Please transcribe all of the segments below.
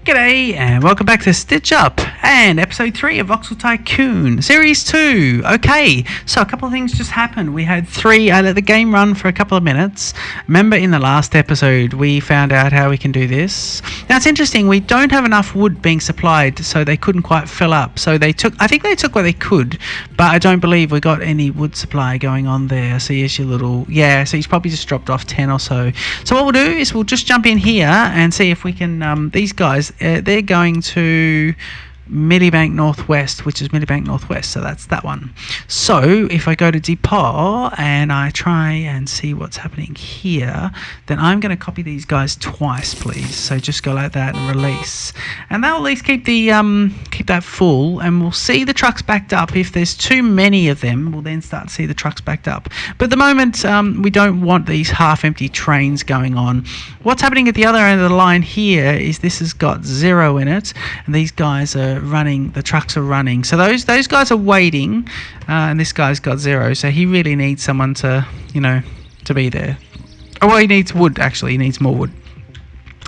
G'day and welcome back to Stitch Up and episode 3 of Voxel Tycoon series 2. Okay, so a couple of things just happened. We had I let the game run for a couple of minutes. Remember in the last episode we found out how we can do this. Now it's interesting, we don't have enough wood being supplied, so they couldn't quite fill up. So I think they took what they could, but I don't believe we got any wood supply going on there. So here's your little, so he's probably just dropped off 10 or so. So what we'll do is we'll just jump in here and see if we can, these guys, they're going to Millibank Northwest, which is Millibank Northwest, so that's that one. So if I go to depot and I try and see what's happening here, then I'm going to copy these guys twice, please. So just go like that and release, and that'll at least keep the keep that full, and we'll see the trucks backed up. If there's too many of them, we'll then start to see the trucks backed up. But at the moment, we don't want these half-empty trains going on. What's happening at the other end of the line here is this has got 0 in it, and these guys are running, the trucks are running, so those guys are waiting, and this guy's got 0, so he really needs someone to to be there. Well, he needs wood, actually. He needs more wood.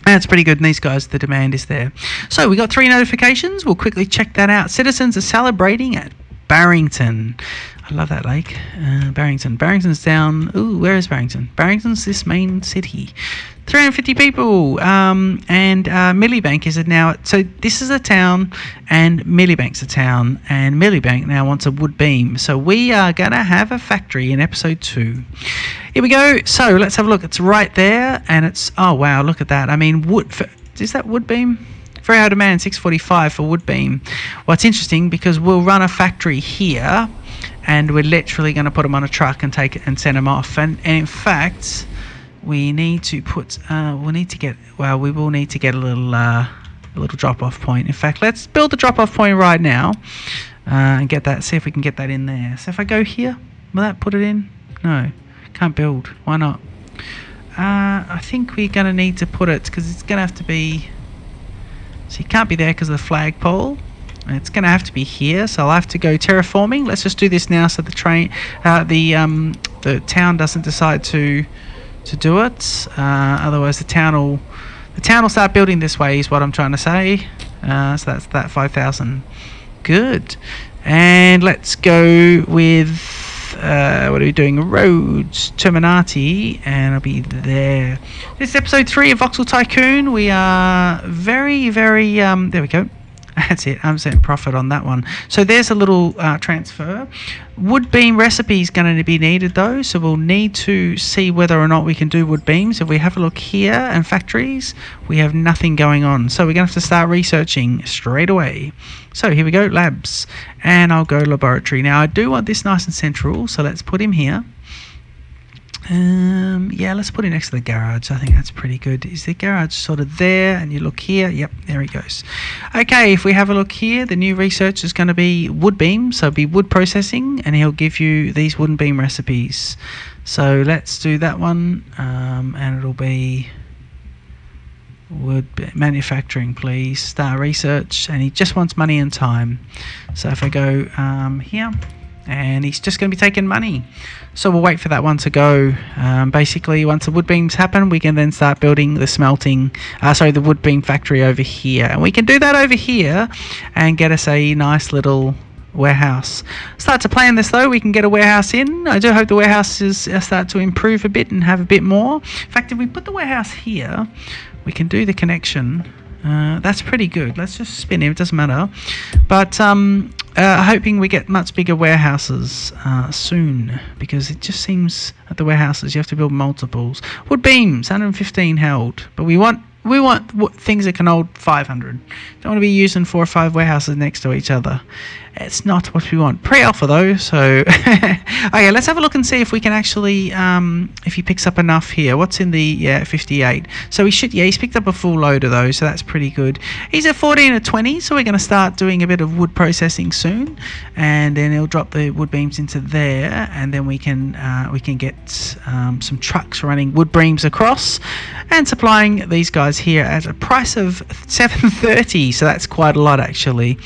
That's pretty good, and these guys, the demand is there. So we got 3 notifications. We'll quickly check that out. Citizens are celebrating at Barrington. I love that lake. Barrington. Barrington's down. Ooh, where is Barrington? Barrington's this main city. 350 people. And Millibank is now. So this is a town, and Millibank's a town, and Millibank now wants a wood beam. So we are gonna have a factory in episode 2. Here we go. So let's have a look. It's right there, and it's, oh wow, look at that. I mean, wood. Is that wood beam? Very high demand, 645 for wood beam. Well, it's interesting because we'll run a factory here, and we're literally going to put them on a truck and take it and send them off. And in fact, we need to put, we will need to get a little drop-off point. In fact, let's build the drop-off point right now and get that. See if we can get that in there. So if I go here, will that put it in? No, can't build. Why not? I think we're going to need to put it because it's going to have to be. So you can't be there because of the flagpole. It's going to have to be here, so I'll have to go terraforming. Let's just do this now, so the town doesn't decide to do it. Otherwise, the town will start building this way. Is what I'm trying to say. So that's that 5,000. Good. And let's go with what are we doing? Roads, Terminati, and I'll be there. This is episode 3 of Voxel Tycoon. We are very, very, there we go. That's it, 100% profit on that one. So there's a little transfer. Wood beam recipe is going to be needed though, so we'll need to see whether or not we can do wood beams. If we have a look here and factories, we have nothing going on. So we're going to have to start researching straight away. So here we go, labs. And I'll go laboratory. Now I do want this nice and central, so let's put him here. Let's put it next to the garage. I think that's pretty good. Is the garage sort of there? And you look here. Yep, there he goes. Okay, if we have a look here, the new research is going to be wood beam. So it'll be wood processing, and he'll give you these wooden beam recipes. So let's do that one, and it'll be wood manufacturing, please. Start research, and he just wants money and time. So if I go here, and he's just going to be taking money. So we'll wait for that one to go. Basically, once the wood beams happen, we can then start building the the wood beam factory over here. And we can do that over here and get us a nice little warehouse. Start to plan this though, we can get a warehouse in. I do hope the warehouses start to improve a bit and have a bit more. In fact, if we put the warehouse here, we can do the connection. That's pretty good. Let's just spin him, it doesn't matter. But hoping we get much bigger warehouses soon, because it just seems at the warehouses you have to build multiples. Wood beams, 115 held, but we want things that can hold 500. Don't want to be using 4 or 5 warehouses next to each other. It's not what we want. Pre-alpha though, so okay, let's have a look and see if we can actually if he picks up enough here. What's in the 58? So he should, he's picked up a full load of those, so that's pretty good. He's at 14 or 20, so we're going to start doing a bit of wood processing soon, and then he'll drop the wood beams into there, and then we can get some trucks running wood beams across and supplying these guys here at a price of 730. So that's quite a lot actually,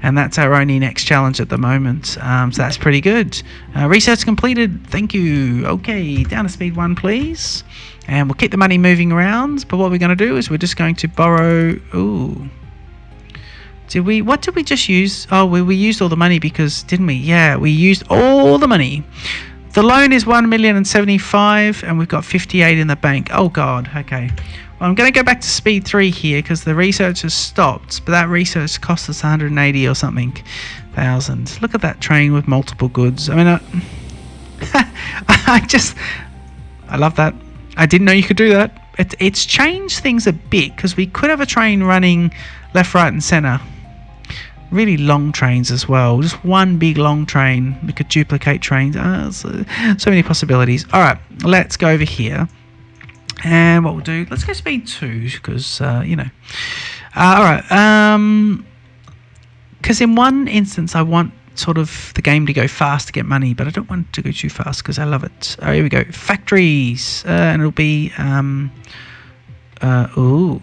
and that's our only next challenge at the moment. So that's pretty good. Research completed. Thank you. Okay, down to speed 1 please, and we'll keep the money moving around. But what we're going to do is we're just going to borrow. Ooh, What did we just use? Oh, we used all the money because, didn't we? Yeah, we used all the money. The loan is 1,075,000 and we've got 58 in the bank. Oh God, okay. Well, I'm going to go back to speed 3 here because the research has stopped, but that research cost us 180 or something thousand. Look at that train with multiple goods. I mean, I love that. I didn't know you could do that. It's changed things a bit because we could have a train running left, right and centre. Really long trains as well. Just one big long train. We could duplicate trains. So many possibilities. All right, let's go over here. And what we'll do, let's go speed 2 because, you know. All right. Because in one instance, I want sort of the game to go fast to get money, but I don't want it to go too fast because I love it. Oh, here we go. Factories. And it'll be... ooh.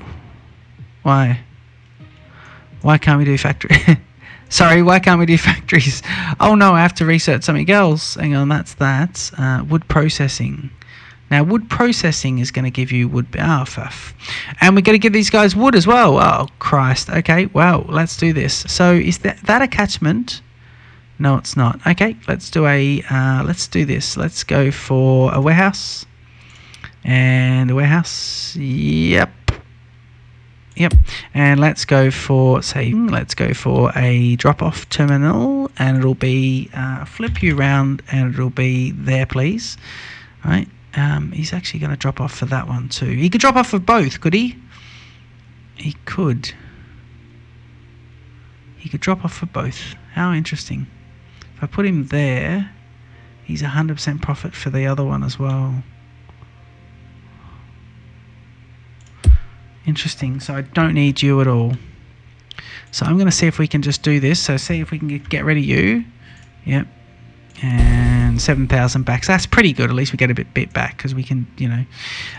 Why? Why can't we do factory? Sorry, why can't we do factories? Oh no, I have to research something else. Hang on, that's that. Wood processing. Now, wood processing is going to give you wood... Oh, fuff. And we're going to give these guys wood as well. Oh, Christ. Okay, well, let's do this. So, is that a catchment? No, it's not. Okay, let's do let's do this. Let's go for a warehouse. And a warehouse. Yep. And let's go for a drop-off terminal. And it'll be... flip you around and it'll be there, please. Right. He's actually going to drop off for that one too. He could drop off for both, could he? He could. He could drop off for both. How interesting. If I put him there, he's 100% profit for the other one as well. Interesting. So I don't need you at all. So I'm going to see if we can just do this. So see if we can get rid of you. Yep. And 7,000 back. So that's pretty good. At least we get a bit back because we can, you know.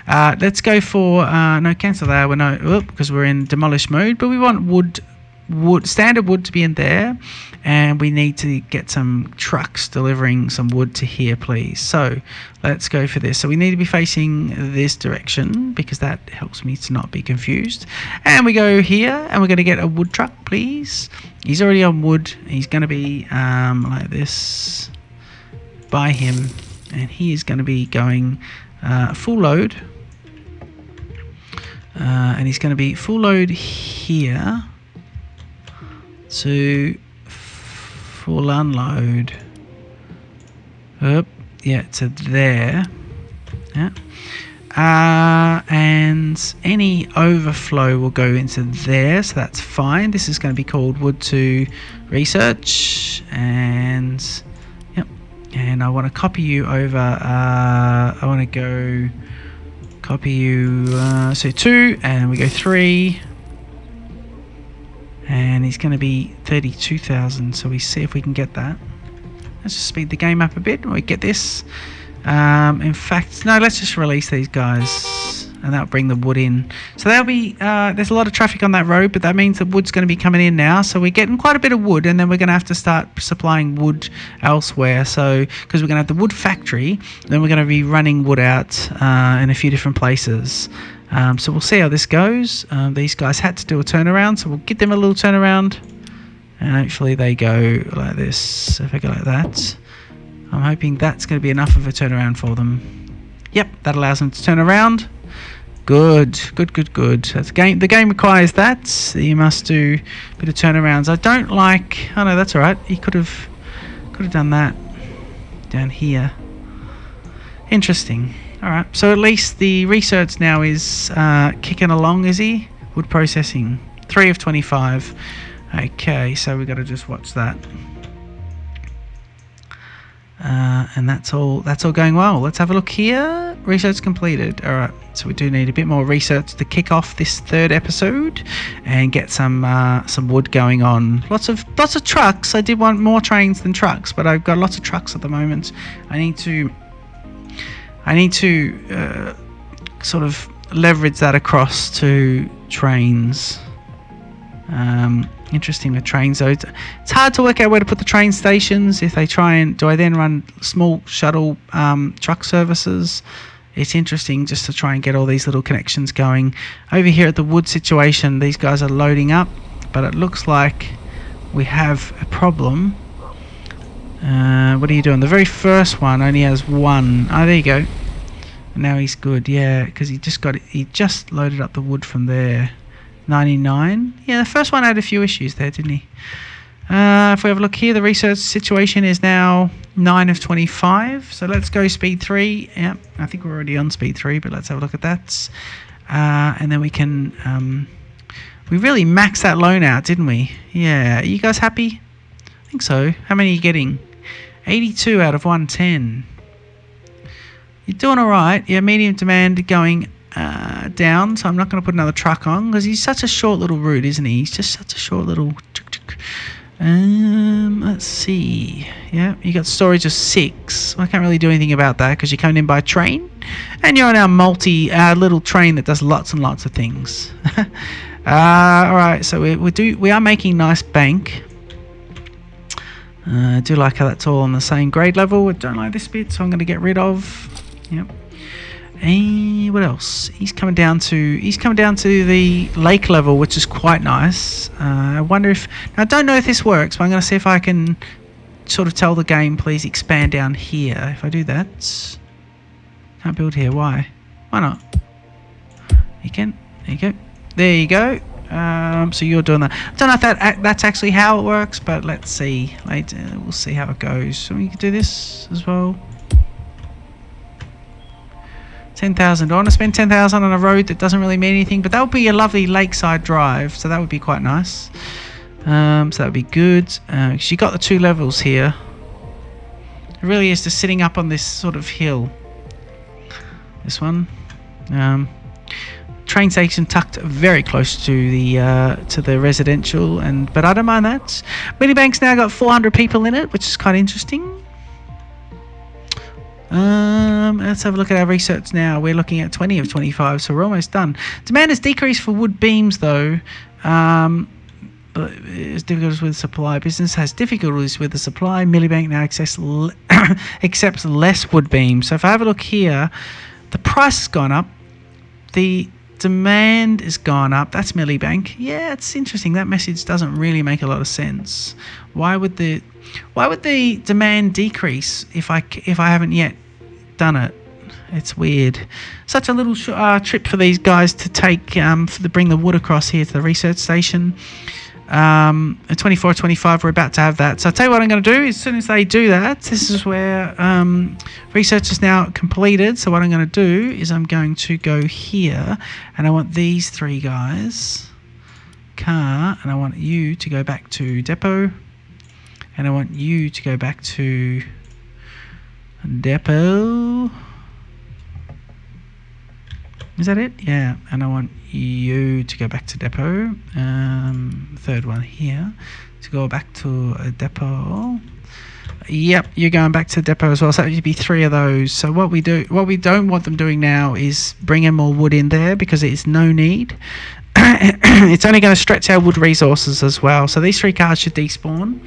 Let's go for no, cancel that. We're because we're in demolish mode. But we want standard wood to be in there, and we need to get some trucks delivering some wood to here, please. So let's go for this. So we need to be facing this direction because that helps me to not be confused. And we go here, and we're going to get a wood truck, please. He's already on wood. He's going to be like this. By him, and he is going to be going full load, and he's going to be full load here to full unload yeah, to there, yeah. And any overflow will go into there, so that's fine. This is going to be called wood to research, and and I want to copy you over, I want to go copy you, so 2, and we go 3, and he's going to be 32,000, so we see if we can get that. Let's just speed the game up a bit, we get this. In fact, no, let's just release these guys, and that'll bring the wood in. So there'll be, there's a lot of traffic on that road, but that means that wood's going to be coming in now. So we're getting quite a bit of wood, and then we're going to have to start supplying wood elsewhere. So, because we're going to have the wood factory, then we're going to be running wood out in a few different places. So we'll see how this goes. These guys had to do a turnaround, so we'll give them a little turnaround. And hopefully they go like this. If I go like that, I'm hoping that's going to be enough of a turnaround for them. Yep, that allows them to turn around. Good. That's the game requires that. You must do a bit of turnarounds. I don't like... Oh no, that's alright. He could have done that down here. Interesting. Alright, so at least the research now is kicking along, is he? Wood processing. 3 of 25. Okay, so we've got to just watch that. And that's all going well. Let's have a look here. Research completed. All right, so we do need a bit more research to kick off this 3rd episode and get some wood going on. Lots of trucks. I did want more trains than trucks, but I've got lots of trucks at the moment. I need to sort of leverage that across to trains. Interesting with trains though. It's hard to work out where to put the train stations. If they try and do I then run small shuttle truck services? It's interesting just to try and get all these little connections going. Over here at the wood situation, these guys are loading up, but it looks like we have a problem. What are you doing? The very first one only has one. Oh, there you go. Now he's good, yeah, because he just loaded up the wood from there. 99. Yeah, the first one had a few issues there, didn't he? If we have a look here, the research situation is now 9 of 25. So let's go speed 3. Yeah, I think we're already on speed 3, but let's have a look at that. And then we can... we really maxed that loan out, didn't we? Yeah, are you guys happy? I think so. How many are you getting? 82 out of 110. You're doing alright. Yeah, medium demand going down, so I'm not going to put another truck on because he's such a short little route, isn't he? He's just such a short little... let's see. Yeah, you got storage of 6. I can't really do anything about that because you're coming in by train and you're on our little train that does lots and lots of things. Alright, so we are making nice bank. I do like how that's all on the same grade level. I don't like this bit, so I'm going to get rid of. Yep. And what else? He's coming down to the lake level, which is quite nice. I wonder if now I don't know if this works, but I'm going to see if I can sort of tell the game, please expand down here. If I do that, can't build here. Why? Why not? You can. There you go. There you go. So you're doing that. I don't know if that's actually how it works, but let's see later. We'll see how it goes. So we can do this as well. 10,000. I want to spend 10,000 on a road that doesn't really mean anything, but that would be a lovely lakeside drive, so that would be quite nice. So that would be good. Because you got the 2 levels here. It really is just sitting up on this sort of hill. This one. Train station tucked very close to the residential, but I don't mind that. Millibank's now got 400 people in it, which is quite interesting. Let's have a look at our research now. We're looking at 20 of 25, so we're almost done. Demand has decreased for wood beams, though. But it's difficulties with supply. Business has difficulties with the supply. Millibank now accepts less wood beams. So if I have a look here, the price has gone up. The demand has gone up. That's Millibank. Yeah, it's interesting. That message doesn't really make a lot of sense. Why would the demand decrease if I haven't yet done it? It's weird. Such a little trip for these guys to take to bring the wood across here to the research station. At 24, 25, we're about to have that. So I'll tell you what I'm going to do. As soon as they do that, this is where research is now completed. So what I'm going to do is I'm going to go here, and I want these 3 guys, car, and I want you to go back to depot, and I want you to go back to depot. Is that it? Yeah. And I want you to go back to depot. Third one here to go back to a depot. Yep, you're going back to depot as well. So that would be 3 of those. So what we don't want them doing now is bringing more wood in there because it is no need. It's only going to stretch our wood resources as well. So these 3 cars should despawn.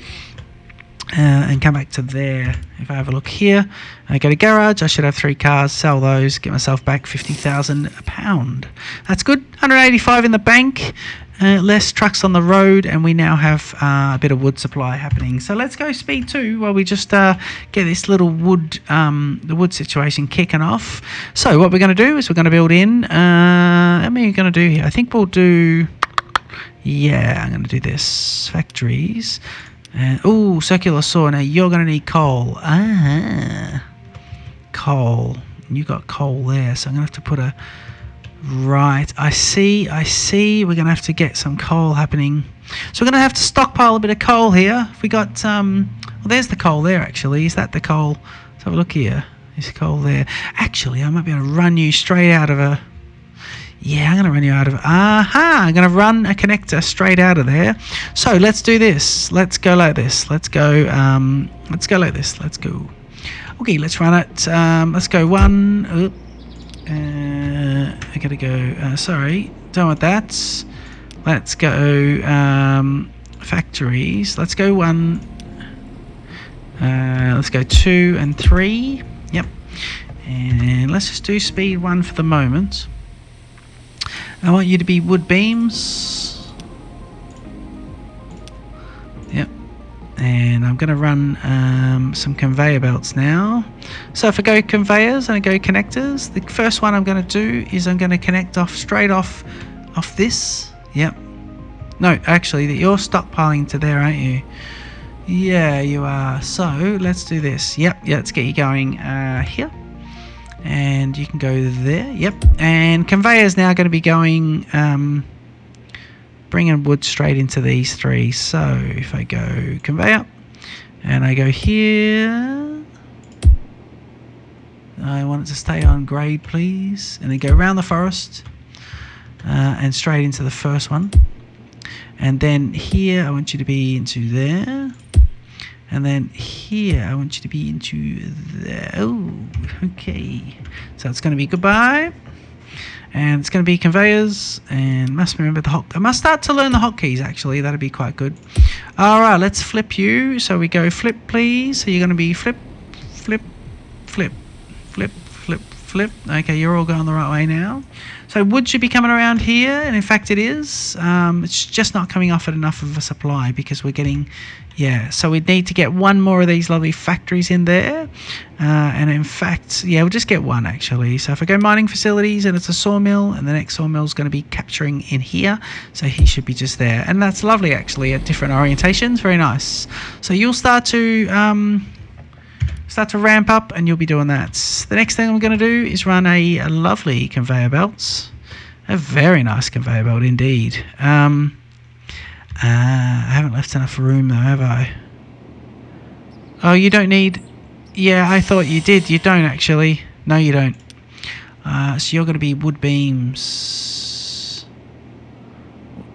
And come back to there. If I have a look here, I go to garage, I should have 3 cars, sell those, get myself back £50,000. That's good. 185 in the bank, less trucks on the road, and we now have a bit of wood supply happening. So let's go speed 2 while we just get this little wood, the wood situation kicking off. So what we're going to do is we're going to build in, how many are we going to do here? I think we'll do, yeah, I'm going to do this, factories. Oh, circular saw. Now you're going to need coal. Coal. You got coal there, so I'm going to have to put a... Right, I see. We're going to have to get some coal happening. So we're going to have to stockpile a bit of coal here. We got... well, there's the coal there, actually. Is that the coal? Let's have a look here. There's coal there. Actually, I might be able to run you straight out of a... Yeah, I'm going to run you out of... I'm going to run a connector straight out of there. So let's do this. Let's go like this. Let's go like this. Let's go. Okay, let's run it. Let's go 1. I got to go... sorry, don't want that. Let's go factories. Let's go 1. Let's go 2 and 3. Yep. And let's just do speed 1 for the moment. I want you to be wood beams. I'm going to run some conveyor belts now. So if I go conveyors and I go connectors, the first one I'm going to do is I'm going to connect off straight off this. Yep. No, actually, you're stockpiling to there, aren't you? Yeah, you are. So let's do this. Yep, yeah, let's get you going here. And you can go there. Yep. And conveyor's now going to be going, bringing wood straight into these three. So if I go conveyor and I go here, I want it to stay on grade, please. And then go around the forest and straight into the first one. And then here, I want you to be into there. And then here, I want you to be into there. Oh, okay. So it's going to be goodbye. And it's going to be conveyors. And must remember the I must start to learn the hotkeys, actually. That'd be quite good. All right, let's flip you. So we go flip, please. So you're going to be flip, flip, flip, flip, flip, flip. Okay, you're all going the right way now. So wood should be coming around here, and in fact it is. It's just not coming off at enough of a supply because we're getting, yeah, so we need to get one more of these lovely factories in there. And in fact, yeah, we'll just get one actually. So if I go mining facilities and it's a sawmill, and the next sawmill is going to be capturing in here, so he should be just there. And that's lovely actually at different orientations, very nice. So you'll start to ramp up and you'll be doing that. The next thing I'm going to do is run a lovely conveyor belt. A very nice conveyor belt indeed. I haven't left enough room though, have I? Oh, you don't need... Yeah, I thought you did. You don't actually. No, you don't. So you're going to be wood beams.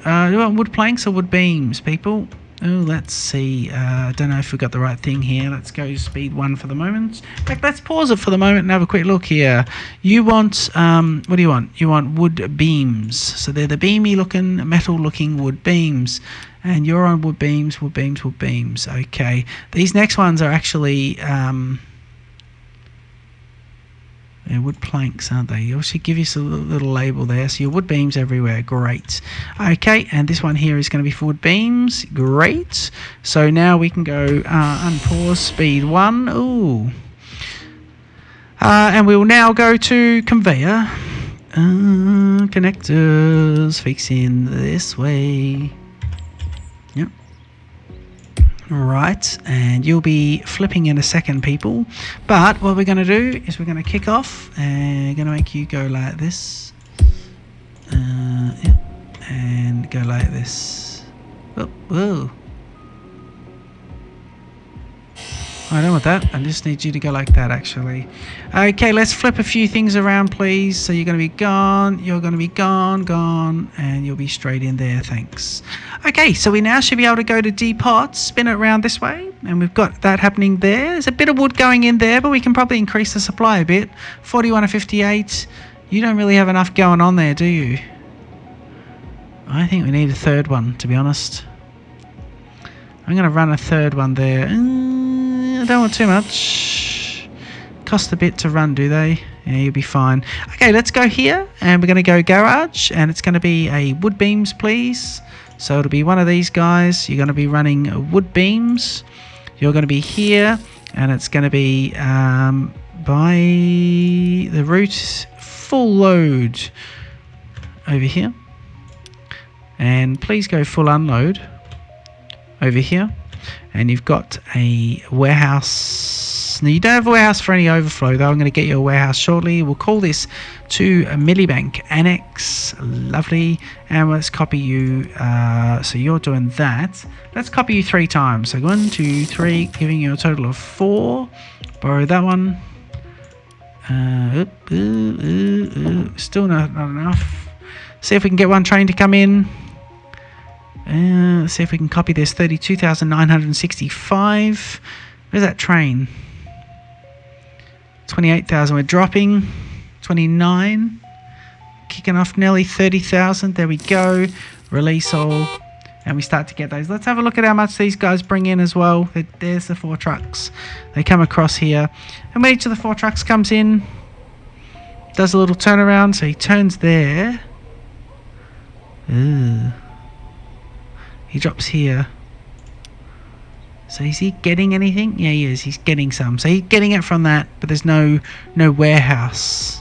Do you want wood planks or wood beams, people? Oh, let's see. I don't know if we've got the right thing here. Let's go speed 1 for the moment. In fact, let's pause it for the moment and have a quick look here. You want, what do you want? You want wood beams. So they're the beamy looking, metal looking wood beams. And you're on wood beams, wood beams, wood beams. Okay. These next ones are actually... they're wood planks, aren't they? You should give you a little label there. So your wood beams everywhere. Great. Okay, and this one here is going to be for wood beams. Great. So now we can go unpause speed 1. Ooh. And we will now go to conveyor. Connectors. Fixing this way. Yep. Right, and you'll be flipping in a second, people. But what we're going to do is we're going to kick off and going to make you go like this. Yep, and go like this. Oh, whoa. I don't want that. I just need you to go like that, actually. Okay, let's flip a few things around, please. So you're going to be gone, you're going to be gone, and you'll be straight in there, thanks. Okay, so we now should be able to go to depot, spin it around this way, and we've got that happening there. There's a bit of wood going in there, but we can probably increase the supply a bit. 41 to 58. You don't really have enough going on there, do you? I think we need a third one, to be honest. I'm going to run a third one there. I don't want too much. Cost a bit to run, do they? Yeah, you'll be fine. Okay, let's go here, and we're going to go garage, and it's going to be a wood beams, please. So it'll be one of these guys. You're going to be running wood beams. You're going to be here, and it's going to be by the route full load over here. And please go full unload over here. And you've got a warehouse. Now you don't have a warehouse for any overflow though. I'm going to get you a warehouse shortly. We'll call this to a Millibank Annex. Lovely. And let's copy you. So you're doing that. Let's copy you 3 times. So 1, 2, 3, giving you a total of 4. Borrow that one. Still not enough. See if we can get one train to come in. Let's see if we can copy this. 32,965. Where's that train? 28,000. We're dropping. 29. Kicking off nearly 30,000. There we go. Release all. And we start to get those. Let's have a look at how much these guys bring in as well. There's the 4 trucks. They come across here. And when each of the 4 trucks comes in, does a little turnaround. So he turns there. He drops here. So is he getting anything? Yeah, he is. He's getting some. So he's getting it from that, but there's no warehouse,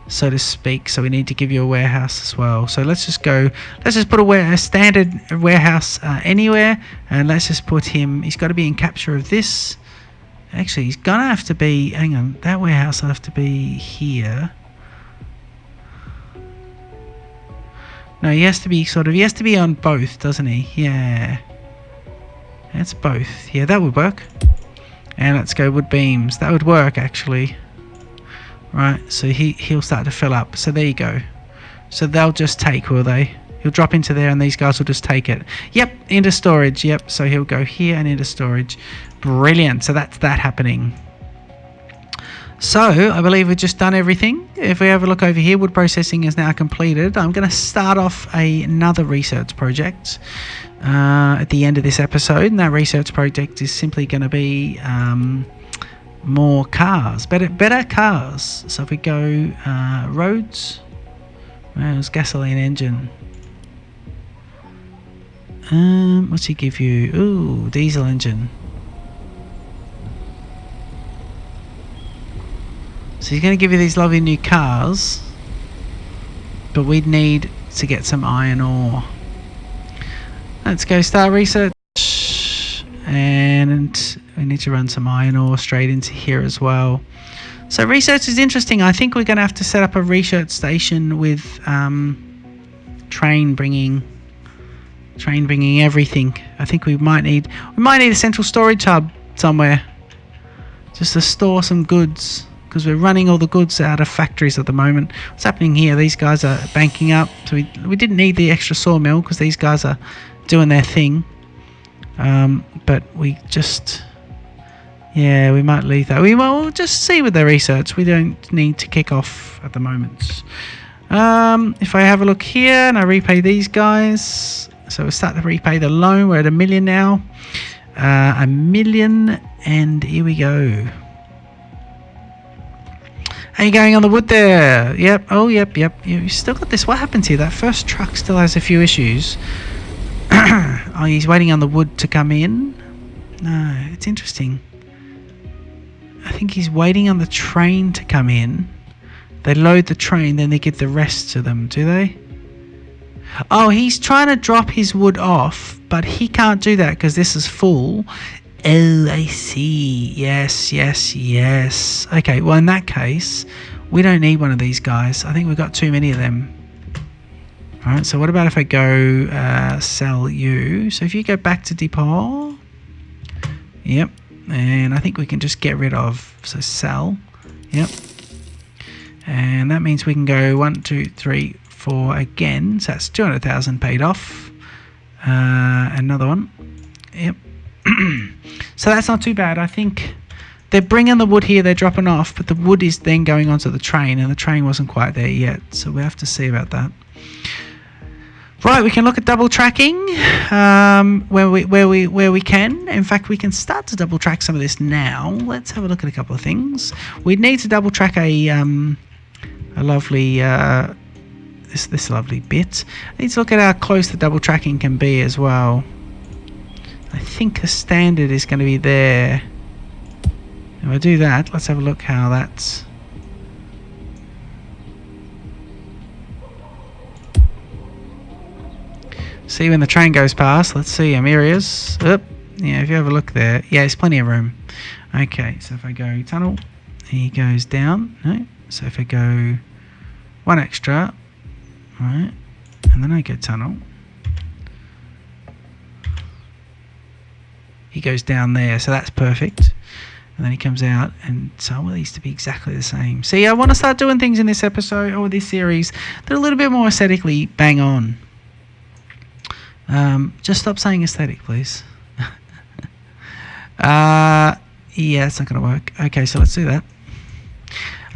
so to speak. So we need to give you a warehouse as well. So let's just go. Let's just put a standard warehouse anywhere, and let's just put him. He's got to be in capture of this. Actually, he's gonna have to be. Hang on, that warehouse will have to be here. No, he has to be he has to be on both, doesn't he? Yeah. That's both. Yeah, that would work. And let's go wood beams. That would work, actually. Right, so he'll start to fill up. So there you go. So they'll just take, will they? He'll drop into there and these guys will just take it. Yep, into storage. Yep, so he'll go here and into storage. Brilliant. So that's that happening. So, I believe we've just done everything. If we have a look over here, wood processing is now completed. I'm going to start off another research project at the end of this episode. And that research project is simply going to be more cars, better cars. So if we go roads, there's gasoline engine. What's he give you? Ooh, diesel engine. So he's going to give you these lovely new cars, but we'd need to get some iron ore. Let's go start research, and we need to run some iron ore straight into here as well. So research is interesting. I think we're going to have to set up a research station with train bringing everything. I think we might need a central storage hub somewhere just to store some goods, because we're running all the goods out of factories at the moment. What's happening here? These guys are banking up, so we didn't need the extra sawmill because these guys are doing their thing. But we just, yeah, we might leave that. We'll just see with the research. We don't need to kick off at the moment. If I have a look here and I repay these guys, so we'll start to repay the loan. We're at 1 million now. 1 million, and here we go. How you going on the wood there? Yep. Oh, yep. You still got this. What happens here? That first truck still has a few issues. Oh, he's waiting on the wood to come in. No, it's interesting. I think he's waiting on the train to come in. They load the train, then they give the rest to them, do they? Oh, he's trying to drop his wood off, but he can't do that because this is full. Oh, I see. Yes. Okay, well, in that case, we don't need one of these guys. I think we've got too many of them. All right, so what about if I go sell you? So if you go back to depot. Yep, and I think we can just get rid of, so sell. Yep. And that means we can go 1, 2, 3, 4 again. So that's 200,000 paid off. Another one. Yep. So that's not too bad. I think they're bringing the wood here, they're dropping off, but the wood is then going onto the train, and the train wasn't quite there yet, so we have to see about that. Right, we can look at double tracking where we can. In fact, we can start to double track some of this now. Let's have a look at a couple of things. We'd need to double track a lovely this lovely bit. I need to look at how close the double tracking can be as well. I think the standard is going to be there. If I do that, let's have a look how that's. See when the train goes past. Let's see areas. Yeah, if you have a look there. Yeah, there's plenty of room. Okay, so if I go tunnel, he goes down. No. So if I go one extra, right, and then I go tunnel. He goes down there, so that's perfect. And then he comes out, and so I want these to be exactly the same. See, I want to start doing things in this episode or this series that are a little bit more aesthetically bang on. Just stop saying aesthetic, please. Yeah, it's not going to work. Okay, so let's do that.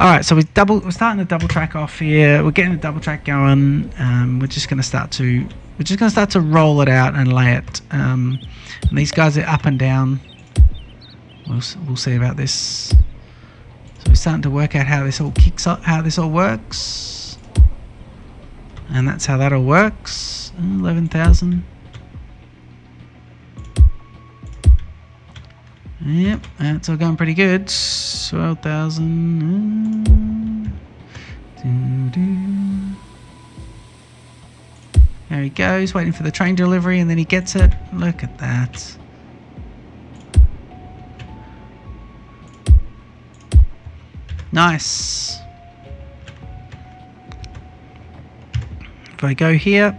All right, so we're starting to double track off here. We're getting the double track going. We're just going to start to roll it out and lay it. And these guys are up and down. We'll see about this. So we're starting to work out how this all kicks up, how this all works, and that's how that all works. 11,000. Yep, that's all going pretty good. 12,000. There he goes, waiting for the train delivery, and then he gets it. Look at that. Nice. If I go here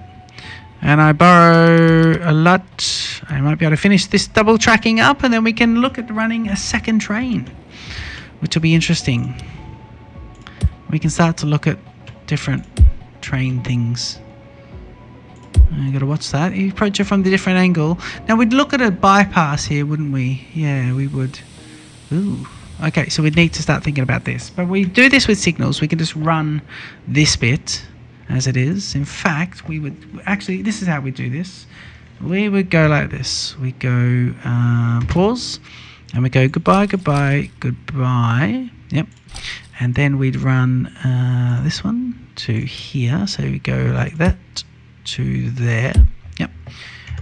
and I borrow a lot, I might be able to finish this double tracking up, and then we can look at running a second train, which will be interesting. We can start to look at different train things. I gotta watch that. You approach it from the different angle. Now we'd look at a bypass here, wouldn't we? Yeah, we would. Ooh. Okay, so we'd need to start thinking about this. But we do this with signals. We can just run this bit as it is. In fact, we would actually, this is how we do this. We would go like this. We go pause, and we go goodbye, goodbye, goodbye. Yep. And then we'd run this one to here. So we go like that to there. Yep.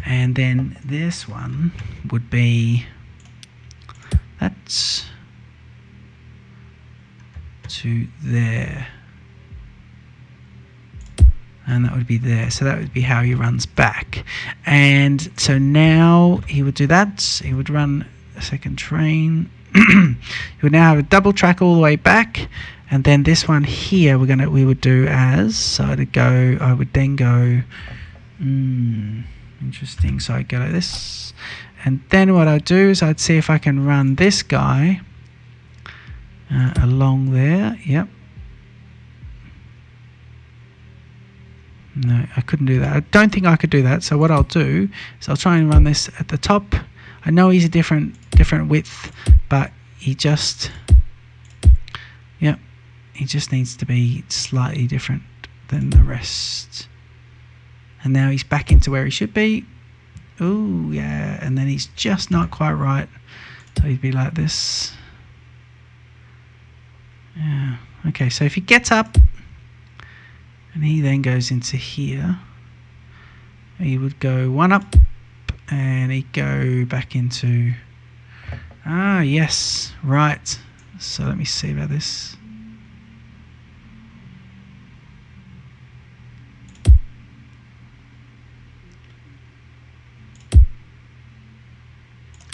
And then this one would be that to there. And that would be there. So that would be how he runs back. And so now he would do that. He would run a second train. He would now have a double track all the way back. And then this one here we would do as, so I would then go interesting. So I'd go like this. And then what I'd do is I'd see if I can run this guy along there. Yep. No, I couldn't do that. I don't think I could do that. So what I'll do is I'll try and run this at the top. I know he's a different width, but he just needs to be slightly different than the rest. And now he's back into where he should be. Ooh, yeah. And then he's just not quite right. So he'd be like this. Yeah. Okay, so if he gets up and he then goes into here, he would go one up and he'd go back into... Ah, yes. Right. So let me see about this.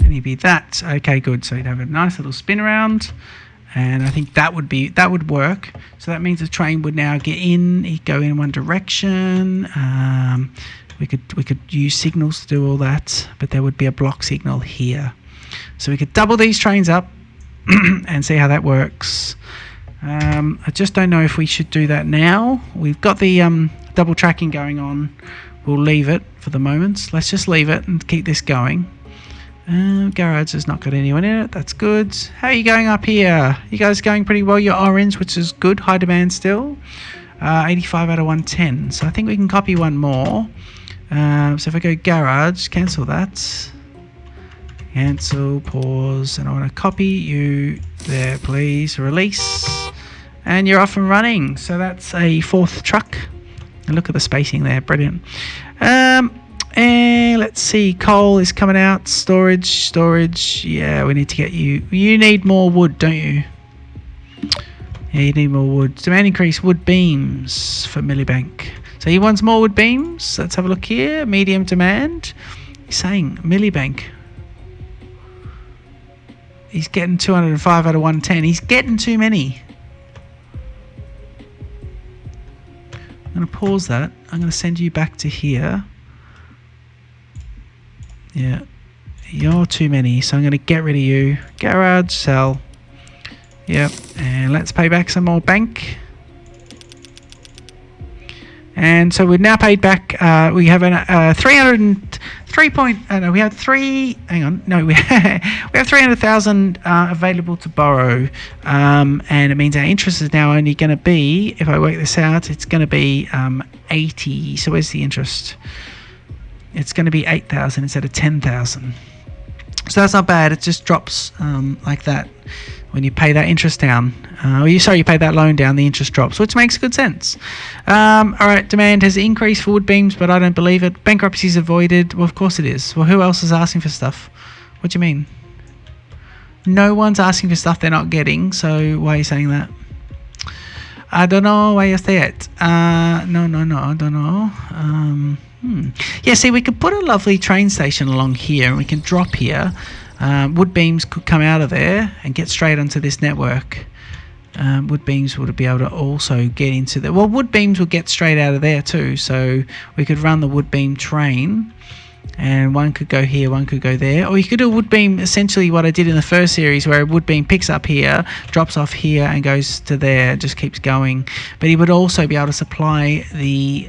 He'd be that. Okay, good. So he'd have a nice little spin around, and I think that would work. So that means the train would now get in. He'd go in one direction. We could use signals to do all that, but there would be a block signal here. So we could double these trains up and see how that works. I just don't know if we should do that now. We've got the double tracking going on. We'll leave it for the moment. Let's just leave it and keep this going. Garage has not got anyone in it. That's good. How are you going up here? You guys going pretty well. You're orange, which is good. High demand still. 85 out of 110. So I think we can copy one more. So if I go garage, cancel that. Cancel, pause, and I want to copy you there, please. Release. And you're off and running. So that's a fourth truck. And look at the spacing there. Brilliant. And let's see, coal is coming out. Storage. Yeah, we need to get you. You need more wood, don't you? Yeah, you need more wood. Demand increase wood beams for Millibank. So he wants more wood beams. Let's have a look here. Medium demand. He's saying Millibank. He's getting 205 out of 110. He's getting too many. I'm going to pause that. I'm going to send you back to here. Yeah, you're too many, so I'm going to get rid of you. Garage, sell. Yep, and let's pay back some more bank. And so we've now paid back. We have an 303 point. No, we have three. Hang on. No, we have 300,000 available to borrow, and it means our interest is now only going to be. If I work this out, it's going to be 80. So where's the interest? It's going to be 8,000 instead of 10,000. So that's not bad. It just drops like that when you pay that interest down. You pay that loan down, the interest drops, which makes good sense. All right, demand has increased for wood beams, but I don't believe it. Bankruptcy is avoided. Well, of course it is. Well, who else is asking for stuff? What do you mean? No one's asking for stuff they're not getting, so why are you saying that? I don't know why you say it. No, I don't know. Yeah, see, we could put a lovely train station along here, and we can drop here. Wood beams could come out of there and get straight onto this network. Wood beams would be able to also get into there. Well, wood beams will get straight out of there too, so we could run the wood beam train, and one could go here, one could go there. Or you could do a wood beam, essentially what I did in the first series, where a wood beam picks up here, drops off here, and goes to there, just keeps going. But he would also be able to supply the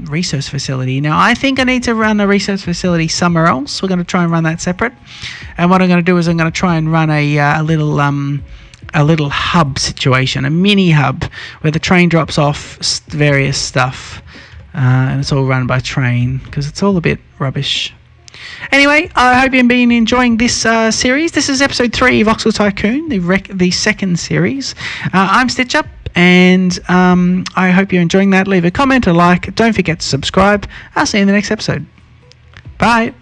research facility. Now, I think I need to run a research facility somewhere else. We're going to try and run that separate. And what I'm going to do is I'm going to try and run a little hub situation, a mini hub, where the train drops off various stuff. And it's all run by train, because it's all a bit rubbish. Anyway, I hope you've been enjoying this series. This is episode 3 of Voxel Tycoon, the second series. I'm Stitch Up, and I hope you're enjoying that. Leave a comment, a like. Don't forget to subscribe. I'll see you in the next episode. Bye.